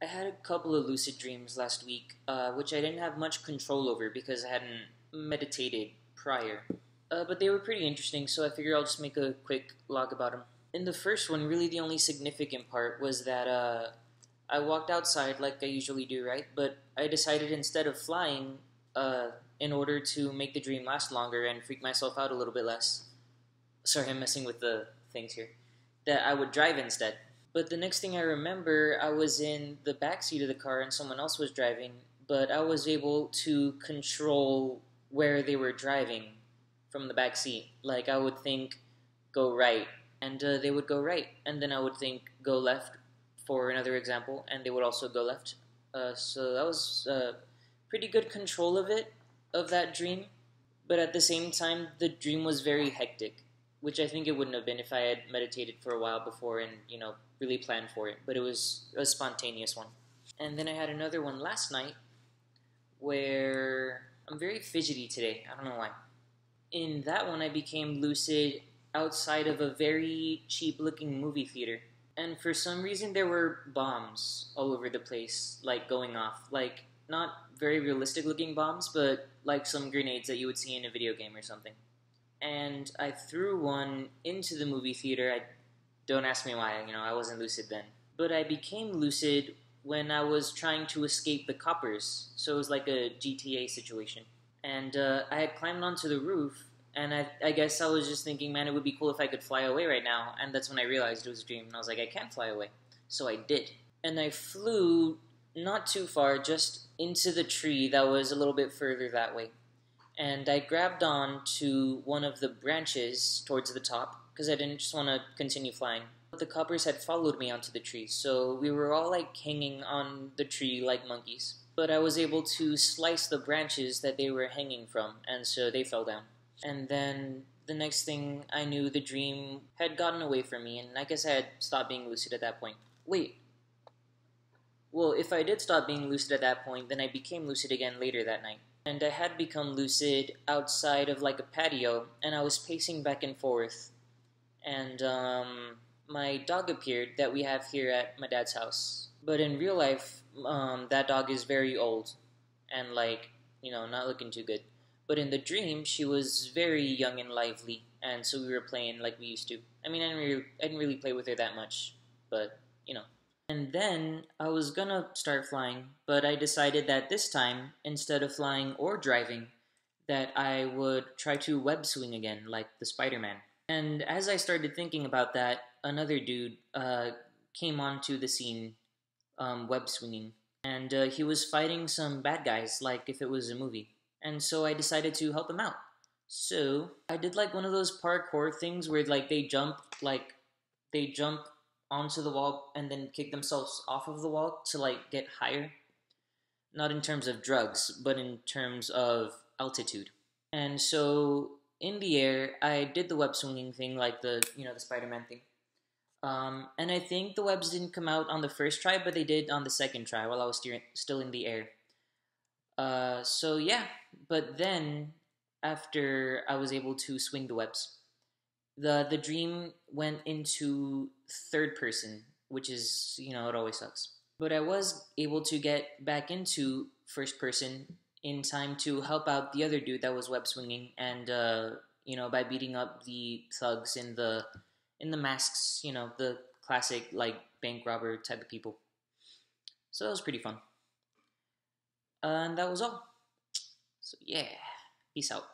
I had a couple of lucid dreams last week, which I didn't have much control over because I hadn't meditated prior. But they were pretty interesting, so I figured I'll just make a quick log about them. In the first one, really the only significant part was that I walked outside like I usually do, right? But I decided instead of flying, in order to make the dream last longer and freak myself out a little bit less. Sorry, I'm messing with the things here. That I would drive instead. But the next thing I remember, I was in the back seat of the car and someone else was driving, but I was able to control where they were driving from the back seat. Like I would think, go right, and they would go right, and then I would think, go left, for another example, and they would also go left. So that was pretty good control of it, of that dream. But at the same time, the dream was very hectic, which I think it wouldn't have been if I had meditated for a while before and, really planned for it. But it was a spontaneous one. And then I had another one last night where I'm very fidgety today. I don't know why. In that one, I became lucid outside of a very cheap looking movie theater. And for some reason, there were bombs all over the place, like going off. Like, not very realistic looking bombs, but like some grenades that you would see in a video game or something. And I threw one into the movie theater. Don't ask me why, I wasn't lucid then. But I became lucid when I was trying to escape the coppers. So it was like a GTA situation. And I had climbed onto the roof, and I guess I was just thinking, man, it would be cool if I could fly away right now. And that's when I realized it was a dream. And I was like, I can't fly away. So I did. And I flew not too far, just into the tree that was a little bit further that way. And I grabbed on to one of the branches towards the top, because I didn't just want to continue flying. But the coppers had followed me onto the tree, so we were all like hanging on the tree like monkeys. But I was able to slice the branches that they were hanging from, and so they fell down. And then the next thing I knew, the dream had gotten away from me, and I guess I had stopped being lucid at that point. Wait. Well, if I did stop being lucid at that point, then I became lucid again later that night. And I had become lucid outside of like a patio, and I was pacing back and forth. And my dog appeared that we have here at my dad's house. But in real life, that dog is very old and like, not looking too good. But in the dream, she was very young and lively, and so we were playing like we used to. I mean, I didn't really play with her that much, but. And then I was gonna start flying, but I decided that this time, instead of flying or driving, that I would try to web swing again, like the Spider-Man. And as I started thinking about that, another dude came onto the scene, web swinging, and he was fighting some bad guys, like if it was a movie. And so I decided to help him out. So I did like one of those parkour things where like they jump onto the wall and then kick themselves off of the wall to like get higher. Not in terms of drugs, but in terms of altitude. And so in the air, I did the web swinging thing, like the Spider-Man thing. And I think the webs didn't come out on the first try, but they did on the second try while I was still in the air. So yeah, but then after I was able to swing the webs, the dream went into third person, which is, it always sucks. But I was able to get back into first person in time to help out the other dude that was web swinging, and by beating up the thugs in the masks, the classic like bank robber type of people. So that was pretty fun. And that was all. So yeah, peace out.